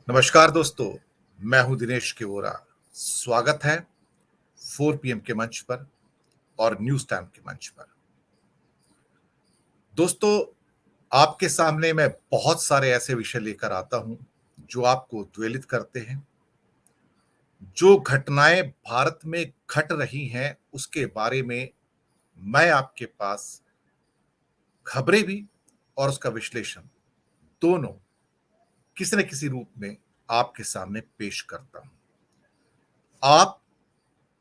नमस्कार दोस्तों, मैं हूं दिनेश केवोरा। स्वागत है 4 पीएम के मंच पर और न्यूज टाइम के मंच पर। दोस्तों, आपके सामने मैं बहुत सारे ऐसे विषय लेकर आता हूं जो आपको उद्वेलित करते हैं। जो घटनाएं भारत में घट रही हैं उसके बारे में मैं आपके पास खबरें भी और उसका विश्लेषण दोनों किसी न किसी रूप में आपके सामने पेश करता हूं। आप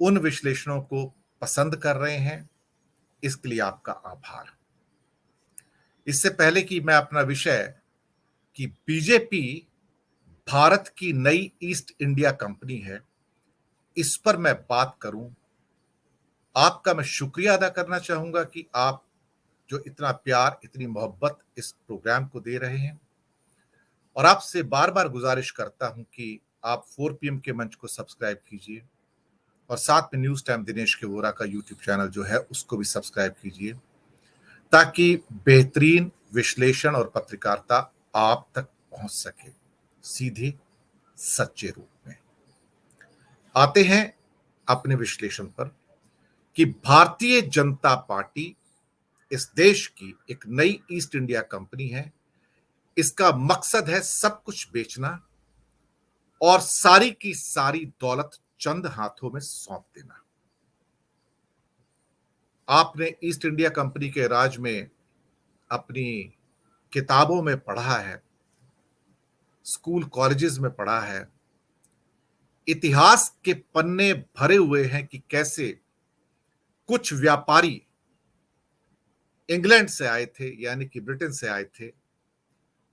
उन विश्लेषणों को पसंद कर रहे हैं, इसके लिए आपका आभार। इससे पहले कि मैं अपना विषय कि बीजेपी भारत की नई ईस्ट इंडिया कंपनी है, इस पर मैं बात करूं, आपका मैं शुक्रिया अदा करना चाहूंगा कि आप जो इतना प्यार, इतनी मोहब्बत इस प्रोग्राम को दे रहे हैं। और आपसे बार बार गुजारिश करता हूं कि आप 4 पीएम के मंच को सब्सक्राइब कीजिए और साथ में न्यूज टाइम दिनेश के वोरा का यूट्यूब चैनल जो है उसको भी सब्सक्राइब कीजिए, ताकि बेहतरीन विश्लेषण और पत्रकारिता आप तक पहुंच सके, सीधे सच्चे रूप में। आते हैं अपने विश्लेषण पर कि भारतीय जनता पार्टी इस देश की एक नई ईस्ट इंडिया कंपनी है। इसका मकसद है सब कुछ बेचना और सारी की सारी दौलत चंद हाथों में सौंप देना। आपने ईस्ट इंडिया कंपनी के राज में अपनी किताबों में पढ़ा है, स्कूल कॉलेजेस में पढ़ा है, इतिहास के पन्ने भरे हुए हैं कि कैसे कुछ व्यापारी इंग्लैंड से आए थे, यानी कि ब्रिटेन से आए थे,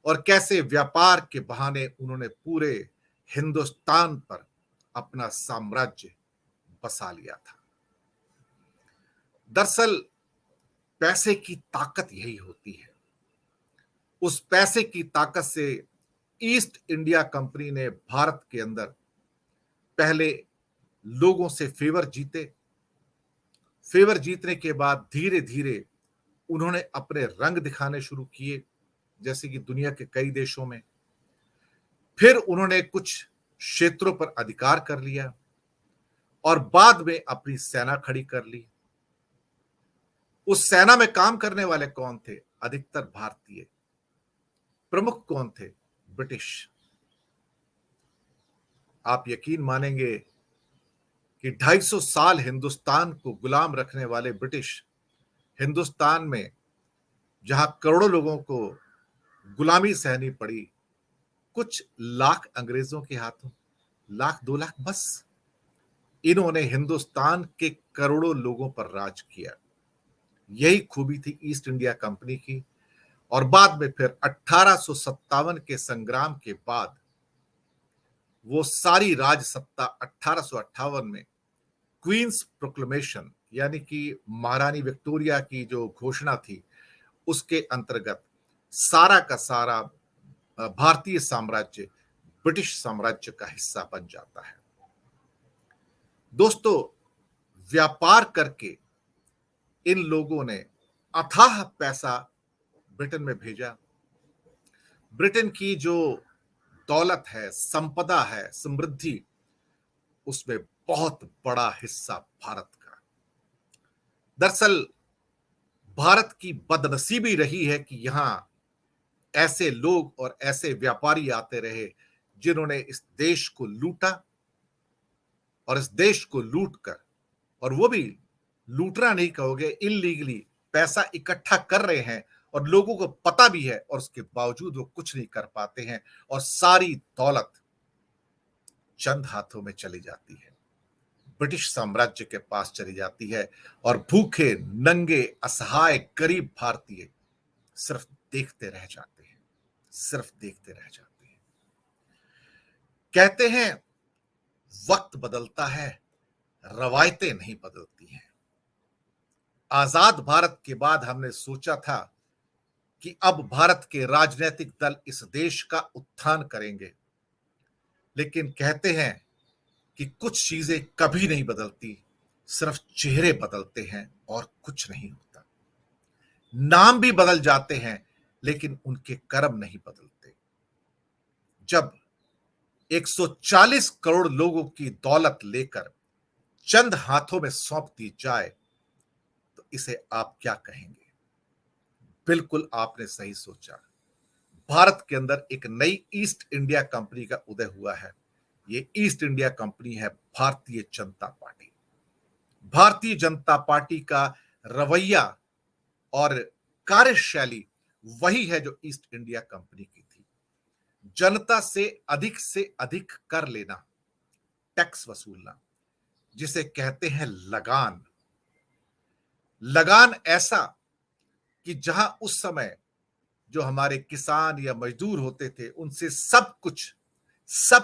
और कैसे व्यापार के बहाने उन्होंने पूरे हिंदुस्तान पर अपना साम्राज्य बसा लिया था। दरअसल पैसे की ताकत यही होती है। उस पैसे की ताकत से ईस्ट इंडिया कंपनी ने भारत के अंदर पहले लोगों से फेवर जीते। फेवर जीतने के बाद धीरे धीरे उन्होंने अपने रंग दिखाने शुरू किए, जैसे कि दुनिया के कई देशों में। फिर उन्होंने कुछ क्षेत्रों पर अधिकार कर लिया और बाद में अपनी सेना खड़ी कर ली। उस सेना में काम करने वाले कौन थे? अधिकतर भारतीय। प्रमुख कौन थे? ब्रिटिश। आप यकीन मानेंगे कि 250 साल हिंदुस्तान को गुलाम रखने वाले ब्रिटिश हिंदुस्तान में जहां करोड़ों लोगों को गुलामी सहनी पड़ी, कुछ लाख अंग्रेजों के हाथों, लाख 2 लाख बस, इन्होंने हिंदुस्तान के करोड़ों लोगों पर राज किया। यही खूबी थी ईस्ट इंडिया कंपनी की। और बाद में फिर 1857 के संग्राम के बाद वो सारी राज सत्ता 1858 में क्वींस प्रोक्लेमेशन, यानी कि महारानी विक्टोरिया की जो घोषणा थी, उसके अंतर्गत सारा का सारा भारतीय साम्राज्य ब्रिटिश साम्राज्य का हिस्सा बन जाता है। दोस्तों, व्यापार करके इन लोगों ने अथाह पैसा ब्रिटेन में भेजा। ब्रिटेन की जो दौलत है, संपदा है, समृद्धि, उसमें बहुत बड़ा हिस्सा भारत का। दरअसल भारत की बदनसीबी रही है कि यहां ऐसे लोग और ऐसे व्यापारी आते रहे जिन्होंने इस देश को लूटा, और इस देश को लूट कर, और वो भी लूटना नहीं कहोगे, इलीगली पैसा इकट्ठा कर रहे हैं और लोगों को पता भी है, और उसके बावजूद वो कुछ नहीं कर पाते हैं और सारी दौलत चंद हाथों में चली जाती है, ब्रिटिश साम्राज्य के पास चली जाती है। और भूखे नंगे असहाय गरीब भारतीय सिर्फ देखते रह जाते हैं, सिर्फ देखते रह जाते हैं। कहते हैं वक्त बदलता है, रवायतें नहीं बदलती हैं। आजाद भारत के बाद हमने सोचा था कि अब भारत के राजनीतिक दल इस देश का उत्थान करेंगे, लेकिन कहते हैं कि कुछ चीजें कभी नहीं बदलती, सिर्फ चेहरे बदलते हैं और कुछ नहीं होता। नाम भी बदल जाते हैं लेकिन उनके कर्म नहीं बदलते। जब 140 करोड़ लोगों की दौलत लेकर चंद हाथों में सौंप दी जाए तो इसे आप क्या कहेंगे? बिल्कुल आपने सही सोचा। भारत के अंदर एक नई ईस्ट इंडिया कंपनी का उदय हुआ है। ये ईस्ट इंडिया कंपनी है भारतीय जनता पार्टी। भारतीय जनता पार्टी का रवैया और कार्यशैली वही है जो ईस्ट इंडिया कंपनी की थी। जनता से अधिक कर लेना, टैक्स वसूलना, जिसे कहते हैं लगान। लगान ऐसा कि जहां उस समय जो हमारे किसान या मजदूर होते थे उनसे सब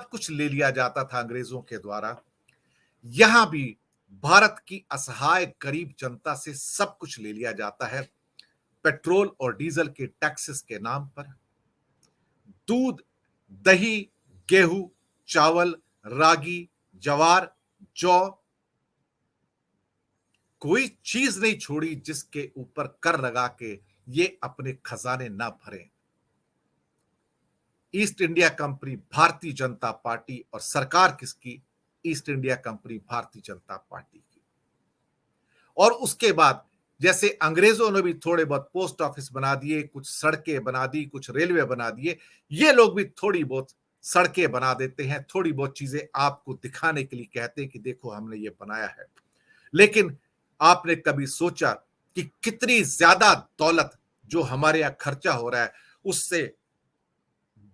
कुछ ले लिया जाता था अंग्रेजों के द्वारा। यहां भी भारत की असहाय गरीब जनता से सब कुछ ले लिया जाता है पेट्रोल और डीजल के टैक्सेस के नाम पर। दूध, दही, गेहूं, चावल, रागी, जवार, जौ, कोई चीज नहीं छोड़ी जिसके ऊपर कर लगा के ये अपने खजाने ना भरें। East India company Bharatiya Janata party और सरकार किसकी? East India company Bharatiya Janata party की। और उसके बाद जैसे अंग्रेजों ने भी थोड़े बहुत पोस्ट ऑफिस बना दिए, कुछ सड़कें बना दी, कुछ रेलवे बना दिए, ये लोग भी थोड़ी बहुत सड़कें बना देते हैं, थोड़ी बहुत चीजें आपको दिखाने के लिए कहते हैं कि देखो हमने ये बनाया है। लेकिन आपने कभी सोचा कि कितनी ज्यादा दौलत जो हमारे यहां खर्चा हो रहा है उससे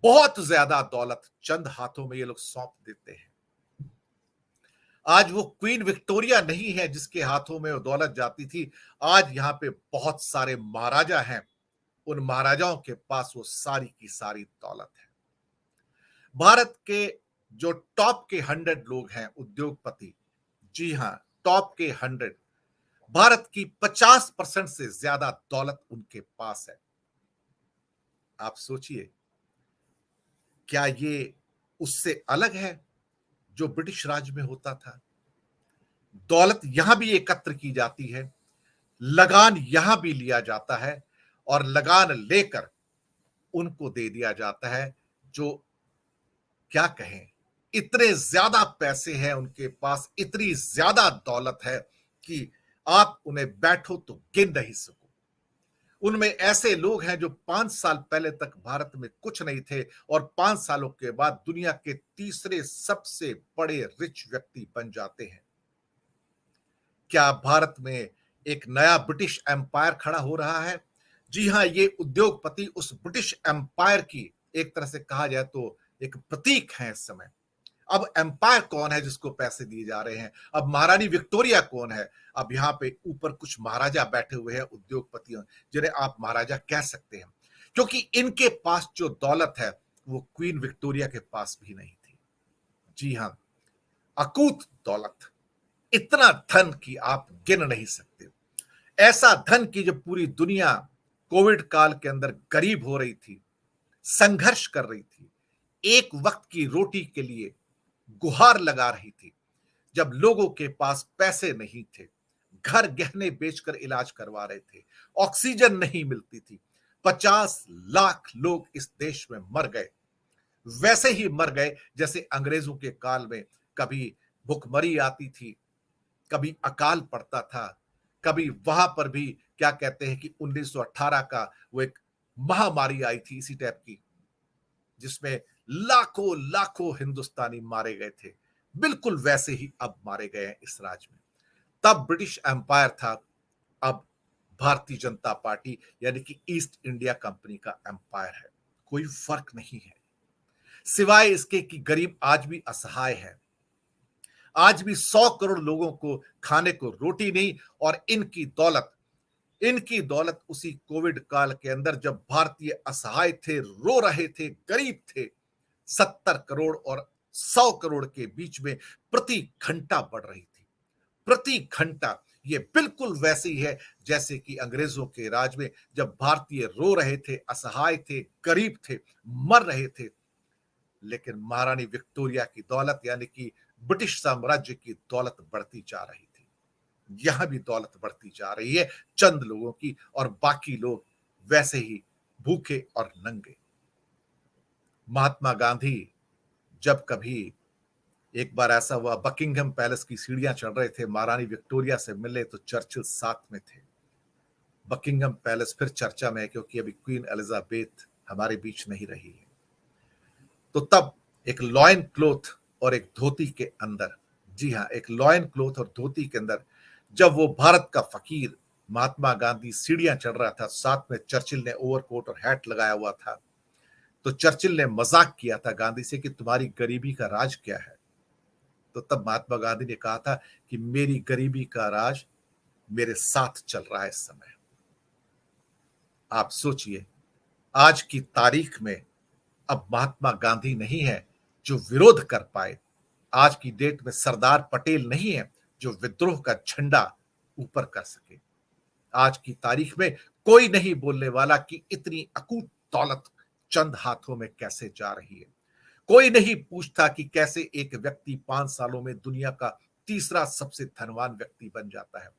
बहुत ज्यादा दौलत चंद हाथों में ये लोग सौंप देते हैं। आज वो क्वीन विक्टोरिया नहीं है जिसके हाथों में वो दौलत जाती थी। आज यहाँ पे बहुत सारे महाराजा हैं। उन महाराजाओं के पास वो सारी की सारी दौलत है। भारत के जो टॉप के 100 लोग हैं उद्योगपति, जी हाँ, टॉप के 100, भारत की 50% से ज्यादा दौलत उनके पास है। आप सोचिए, क्या ये उससे अलग है जो ब्रिटिश राज में होता था? दौलत यहां भी एकत्र की जाती है, लगान यहां भी लिया जाता है और लगान लेकर उनको दे दिया जाता है जो, क्या कहें, इतने ज्यादा पैसे हैं उनके पास, इतनी ज्यादा दौलत है कि आप उन्हें बैठो तो गिन नहीं सको। उनमें ऐसे लोग हैं जो 5 साल पहले तक भारत में कुछ नहीं थे और 5 सालों के बाद दुनिया के तीसरे सबसे बड़े रिच व्यक्ति बन जाते हैं। क्या भारत में एक नया ब्रिटिश एम्पायर खड़ा हो रहा है? जी हां, ये उद्योगपति उस ब्रिटिश एम्पायर की एक तरह से कहा जाए तो एक प्रतीक है इस समय। अब एम्पायर कौन है जिसको पैसे दिए जा रहे हैं? अब महारानी विक्टोरिया कौन है? अब यहाँ पे ऊपर कुछ महाराजा बैठे हुए हैं उद्योगपतियों, जिन्हें आप महाराजा कह सकते हैं, क्योंकि इनके पास जो दौलत है वो क्वीन विक्टोरिया के पास भी नहीं थी। जी हां, अकूत दौलत, इतना धन की आप गिन नहीं सकते। ऐसा धन की जो पूरी दुनिया कोविड काल के अंदर गरीब हो रही थी, संघर्ष कर रही थी, एक वक्त की रोटी के लिए गुहार लगा रही थी, जब लोगों के पास पैसे नहीं थे, घर गहने बेचकर इलाज करवा रहे थे, ऑक्सीजन नहीं मिलती थी, 50 लाख लोग इस देश में मर गए। वैसे ही मर गए जैसे अंग्रेजों के काल में कभी भुखमरी आती थी, कभी अकाल पड़ता था, कभी वहां पर भी क्या कहते हैं कि 1918 का वो एक महामारी आई थी इसी टाइप की, जिसमें लाखों लाखों हिंदुस्तानी मारे गए थे। बिल्कुल वैसे ही अब मारे गए हैं इस राज्य में। तब ब्रिटिश एम्पायर था, अब भारतीय जनता पार्टी यानी कि ईस्ट इंडिया कंपनी का एम्पायर है। कोई फर्क नहीं है, सिवाय इसके कि गरीब आज भी असहाय है। आज भी 100 करोड़ लोगों को खाने को रोटी नहीं, और इनकी दौलत उसी कोविड काल के अंदर जब भारतीय असहाय थे, रो रहे थे, गरीब थे, 70 करोड़ और 100 करोड़ के बीच में प्रति घंटा बढ़ रही थी। प्रति घंटा। ये बिल्कुल वैसे ही है जैसे कि अंग्रेजों के राज में जब भारतीय रो रहे थे, असहाय थे, गरीब थे, मर रहे थे, लेकिन महारानी विक्टोरिया की दौलत यानी कि ब्रिटिश साम्राज्य की दौलत बढ़ती जा रही थी। यहां भी दौलत बढ़ती जा रही है चंद लोगों की, और बाकी लोग वैसे ही भूखे और नंगे। महात्मा गांधी जब कभी एक बार ऐसा हुआ, बकिंघम पैलेस की सीढ़ियां चढ़ रहे थे, महारानी विक्टोरिया से मिले तो चर्चिल साथ में थे। बकिंघम पैलेस फिर चर्चा में है क्योंकि अभी क्वीन एलिजाबेथ हमारे बीच नहीं रही है। तो तब एक लॉयन क्लोथ और एक धोती के अंदर, जी हाँ, एक लॉयन क्लोथ और धोती के अंदर जब वो भारत का फकीर महात्मा गांधी सीढ़ियां चढ़ रहा था, साथ में चर्चिल ने ओवरकोट और हैट लगाया हुआ था, तो चर्चिल ने मजाक किया था गांधी से कि तुम्हारी गरीबी का राज क्या है। तो तब महात्मा गांधी ने कहा था कि मेरी गरीबी का राज मेरे साथ चल रहा है इस समय। आप सोचिए, आज की तारीख में अब महात्मा गांधी नहीं है जो विरोध कर पाए, आज की डेट में सरदार पटेल नहीं है जो विद्रोह का झंडा ऊपर कर सके। आज की तारीख में कोई नहीं बोलने वाला कि इतनी अकूत दौलत चंद हाथों में कैसे जा रही है। कोई नहीं पूछता कि कैसे एक व्यक्ति 5 सालों में दुनिया का तीसरा सबसे धनवान व्यक्ति बन जाता है।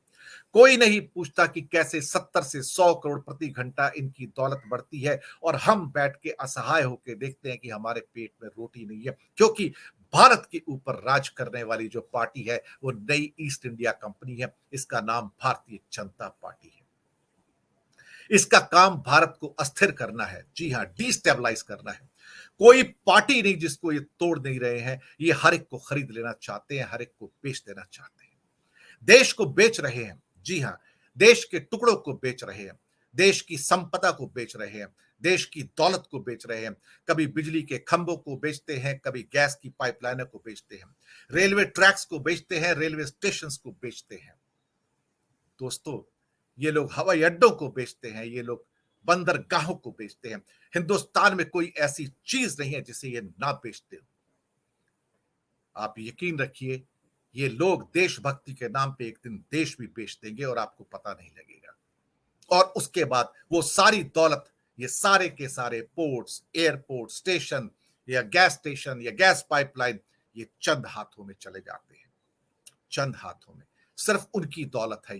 कोई नहीं पूछता कि कैसे 70 से 100 करोड़ प्रति घंटा इनकी दौलत बढ़ती है और हम बैठ के असहाय होकर देखते हैं कि हमारे पेट में रोटी नहीं है, क्योंकि भारत के ऊपर राज करने वाली जो पार्टी है वो नई ईस्ट इंडिया कंपनी है। इसका नाम भारतीय जनता पार्टी है। इसका काम भारत को अस्थिर करना है, जी हां, डिस्टेबलाइज करना है। कोई पार्टी नहीं जिसको ये तोड़ नहीं रहे हैं। ये हर एक को खरीद लेना चाहते हैं, हर एक को बेच देना चाहते हैं। देश को बेच रहे हैं, जी हां, देश के टुकड़ों को बेच रहे हैं, देश की संपदा को बेच रहे हैं, देश की दौलत को बेच रहे हैं। कभी बिजली के खंभों को बेचते हैं, कभी गैस की पाइपलाइनों को बेचते हैं, रेलवे ट्रैक्स को बेचते हैं, रेलवे स्टेशन को बेचते हैं। दोस्तों, ये लोग हवाई अड्डों को बेचते हैं, ये लोग बंदरगाहों को बेचते हैं। हिंदुस्तान में कोई ऐसी चीज नहीं है जिसे ये ना बेचते हो। आप यकीन रखिए, ये लोग देशभक्ति के नाम पे एक दिन देश भी बेच देंगे और आपको पता नहीं लगेगा। और उसके बाद वो सारी दौलत, ये सारे के सारे पोर्ट्स, एयरपोर्ट, स्टेशन या गैस पाइपलाइन, ये चंद हाथों में चले जाते हैं। चंद हाथों में सिर्फ उनकी दौलत है।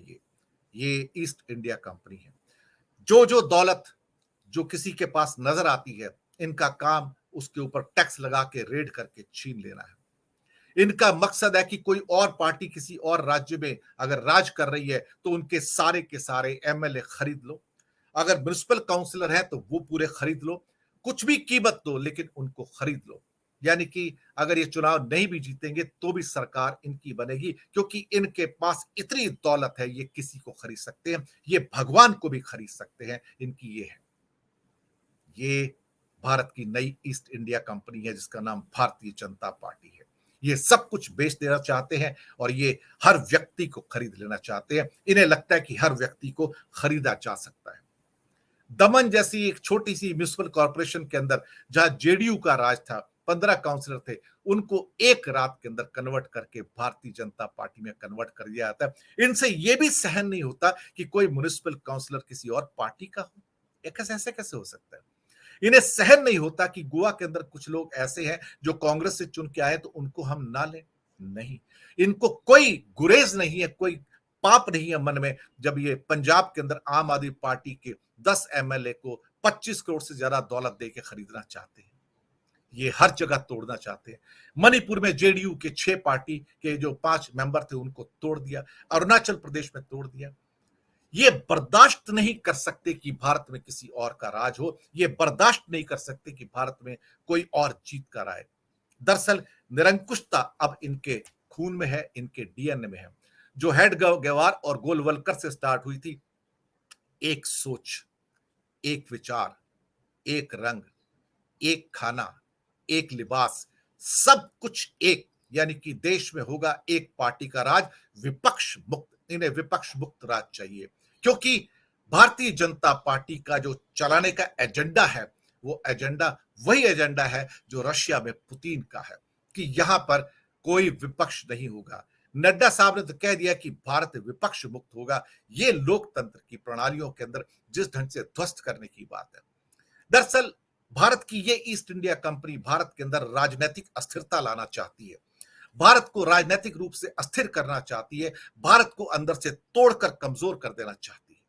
ये ईस्ट इंडिया कंपनी है। जो जो दौलत जो किसी के पास नजर आती है, इनका काम उसके ऊपर टैक्स लगा के रेड करके छीन लेना है। इनका मकसद है कि कोई और पार्टी किसी और राज्य में अगर राज कर रही है तो उनके सारे के सारे एमएलए खरीद लो। अगर म्युनिसिपल काउंसिलर है तो वो पूरे खरीद लो, कुछ भी कीमत दो लेकिन उनको खरीद लो। यानी कि अगर ये चुनाव नहीं भी जीतेंगे तो भी सरकार इनकी बनेगी, क्योंकि इनके पास इतनी दौलत है, ये किसी को खरीद सकते हैं, ये भगवान को भी खरीद सकते हैं। इनकी ये है। ये भारत की नई ईस्ट इंडिया कंपनी है जिसका नाम भारतीय जनता पार्टी है। ये सब कुछ बेच देना चाहते हैं और ये हर व्यक्ति को खरीद लेना चाहते हैं। इन्हें लगता है कि हर व्यक्ति को खरीदा जा सकता है। दमन जैसी एक छोटी सी म्युनिसिपल कॉर्पोरेशन के अंदर जहां जेडीयू का राज था, 15 काउंसलर थे, उनको एक रात के अंदर कन्वर्ट करके भारतीय जनता पार्टी में कन्वर्ट कर दिया जाता है। इनसे यह भी सहन नहीं होता कि कोई म्युनिसिपल काउंसलर किसी और पार्टी का हो। ऐसे कैसे हो सकता है? इन्हें सहन नहीं होता कि गोवा के अंदर कुछ लोग ऐसे हैं जो कांग्रेस से चुन के आए तो उनको हम ना लें। नहीं, इनको कोई गुरेज नहीं है, कोई पाप नहीं है मन में जब ये पंजाब के अंदर आम आदमी पार्टी के 10 एमएलए को 25 करोड़ से ज्यादा दौलत देके खरीदना चाहते हैं। ये हर जगह तोड़ना चाहते हैं। मणिपुर में जेडीयू के 6 पार्टी के जो 5 मेंबर थे उनको तोड़ दिया, अरुणाचल प्रदेश में तोड़ दिया। ये बर्दाश्त नहीं कर सकते कि भारत में किसी और का राज हो। ये बर्दाश्त नहीं कर सकते कि भारत में कोई और जीत कर आए। दरअसल निरंकुशता अब इनके खून में है, इनके डीएनए में है। जो हेड गेवार और गोलवलकर से स्टार्ट हुई थी, एक सोच, एक विचार, एक रंग, एक खाना, एक लिबास, सब कुछ एक, यानी कि देश में होगा एक पार्टी का राज, विपक्ष मुक्त। इन्हें विपक्ष मुक्त राज चाहिए, क्योंकि भारतीय जनता पार्टी का जो चलाने का एजेंडा है, वो एजेंडा वही एजेंडा है जो रशिया में पुतिन का है, कि यहां पर कोई विपक्ष नहीं होगा। नड्डा साहब ने तो कह दिया कि भारत विपक्ष मुक्त होगा। ये लोकतंत्र की प्रणालियों के अंदर जिस ढंग से ध्वस्त करने की बात है। दरअसल भारत की ये ईस्ट इंडिया कंपनी भारत के अंदर राजनीतिक अस्थिरता लाना चाहती है, भारत को राजनीतिक रूप से अस्थिर करना चाहती है, भारत को अंदर से तोड़कर कमजोर कर देना चाहती है।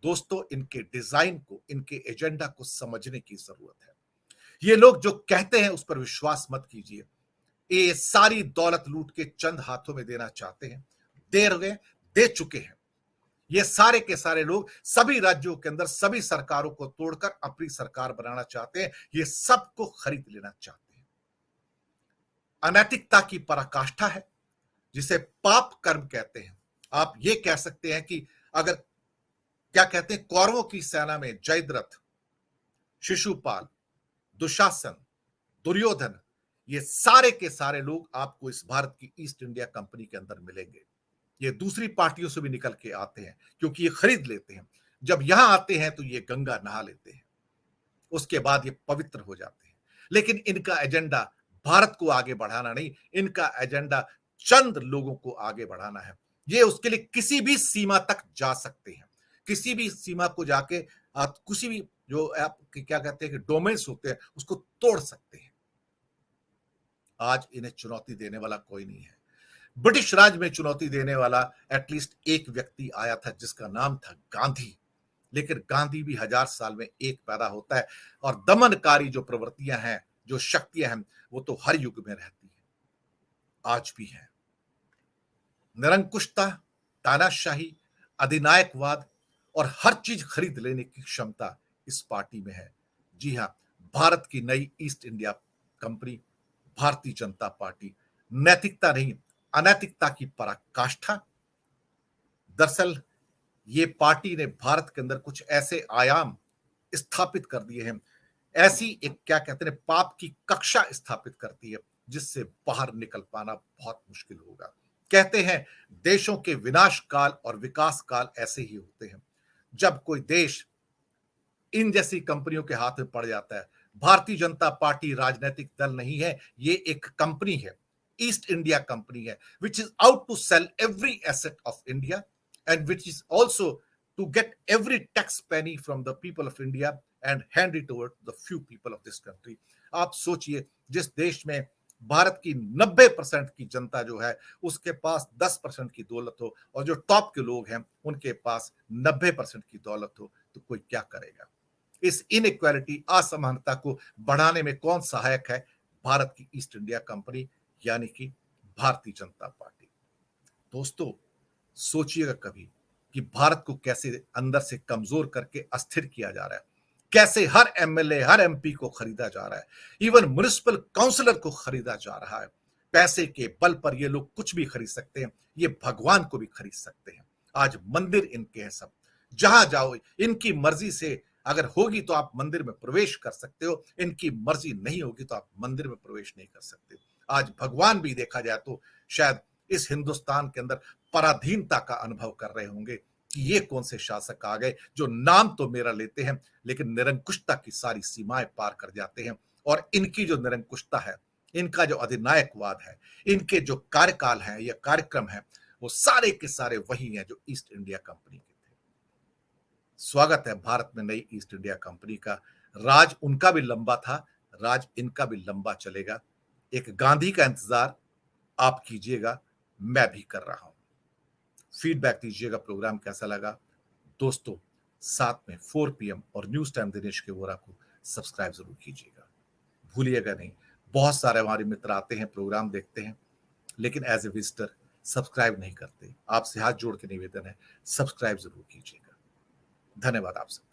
दोस्तों, इनके डिजाइन को, इनके एजेंडा को समझने की जरूरत है। ये लोग जो कहते हैं उस पर विश्वास मत कीजिए। ये सारी दौलत लूट के चंद हाथों में देना चाहते हैं। देर हो गए, दे चुके हैं। ये सारे के सारे लोग सभी राज्यों के अंदर सभी सरकारों को तोड़कर अपनी सरकार बनाना चाहते हैं। ये सबको खरीद लेना चाहते हैं। अनैतिकता की पराकाष्ठा है, जिसे पाप कर्म कहते हैं। आप ये कह सकते हैं कि अगर क्या कहते हैं, कौरवों की सेना में जयद्रथ, शिशुपाल, दुशासन, दुर्योधन, ये सारे के सारे लोग आपको इस भारत की ईस्ट इंडिया कंपनी के अंदर मिलेंगे। ये दूसरी पार्टियों से भी निकल के आते हैं, क्योंकि ये खरीद लेते हैं। जब यहां आते हैं तो ये गंगा नहा लेते हैं, उसके बाद ये पवित्र हो जाते हैं। लेकिन इनका एजेंडा भारत को आगे बढ़ाना नहीं, इनका एजेंडा चंद लोगों को आगे बढ़ाना है। ये उसके लिए किसी भी सीमा तक जा सकते हैं, किसी भी सीमा को जाके किसी भी जो आप क्या कहते हैं कि डोमेन्स होते हैं उसको तोड़ सकते हैं। आज इन्हें चुनौती देने वाला कोई नहीं है। ब्रिटिश राज में चुनौती देने वाला एटलीस्ट एक व्यक्ति आया था, जिसका नाम था गांधी। लेकिन गांधी भी 1000 साल में एक पैदा होता है, और दमनकारी जो प्रवृत्तियां हैं, जो शक्तियां हैं, वो तो हर युग में रहती है, आज भी है। निरंकुशता, तानाशाही, अधिनायकवाद और हर चीज खरीद लेने की क्षमता इस पार्टी में है। जी हां, भारत की नई east India company, Bharatiya Janata party, नैतिकता नहीं, अनैतिकता की पराकाष्ठा। दरअसल ये पार्टी ने भारत के अंदर कुछ ऐसे आयाम स्थापित कर दिए हैं, ऐसी एक क्या कहते हैं पाप की कक्षा स्थापित करती है, जिससे बाहर निकल पाना बहुत मुश्किल होगा। कहते हैं देशों के विनाश काल और विकास काल ऐसे ही होते हैं। जब कोई देश इन जैसी कंपनियों के हाथ में पड़ जाता है। भारतीय जनता पार्टी राजनीतिक दल नहीं है, ये एक कंपनी है, ईस्ट इंडिया कंपनी है, which is out to sell every asset of India and which is also to get every tax penny from the people of India and hand it over to the few people of this country. आप सोचिए, जिस देश में भारत की 90% की जनता जो है उसके पास 10% की दौलत हो, और जो टॉप के लोग हैं उनके पास 90% की दौलत हो, तो कोई क्या करेगा। इस इनइक्वालिटी, असमानता को बढ़ाने में कौन सहायक है? भारत की ईस्ट इंडिया कंपनी, यानी कि भारतीय जनता पार्टी। दोस्तों, सोचिएगा कभी कि भारत को कैसे अंदर से कमजोर करके अस्थिर किया जा रहा है, कैसे हर एमएलए, हर एमपी को खरीदा जा रहा है, इवन म्युनिसिपल काउंसिलर को खरीदा जा रहा है। पैसे के बल पर ये लोग कुछ भी खरीद सकते हैं, ये भगवान को भी खरीद सकते हैं। आज मंदिर इनके हैं सब, जहां जाओ इनकी मर्जी से अगर होगी तो आप मंदिर में प्रवेश कर सकते हो, इनकी मर्जी नहीं होगी तो आप मंदिर में प्रवेश नहीं कर सकते। आज भगवान भी देखा जाए तो शायद इस हिंदुस्तान के अंदर पराधीनता का अनुभव कर रहे होंगे कि ये कौन से शासक आ गए जो नाम तो मेरा लेते हैं लेकिन निरंकुशता की सारी सीमाएं पार कर जाते हैं। और इनकी जो निरंकुशता है, इनका जो अधिनायकवाद है, इनके जो कार्यकाल है या कार्यक्रम है, वो सारे के सारे वही हैं जो ईस्ट इंडिया कंपनी के थे। स्वागत है भारत में नई ईस्ट इंडिया कंपनी का। राज उनका भी लंबा था, राज इनका भी लंबा चलेगा। एक गांधी का इंतजार आप कीजिएगा, मैं भी कर रहा हूं। फीडबैक दीजिएगा, प्रोग्राम कैसा लगा। दोस्तों, साथ में 4 PM और न्यूज टाइम दिनेश के वोरा को सब्सक्राइब जरूर कीजिएगा, भूलिएगा नहीं। बहुत सारे हमारे मित्र आते हैं, प्रोग्राम देखते हैं, लेकिन एज ए विजिटर सब्सक्राइब नहीं करते। आपसे हाथ जोड़ के निवेदन है, सब्सक्राइब जरूर कीजिएगा। धन्यवाद आप सब।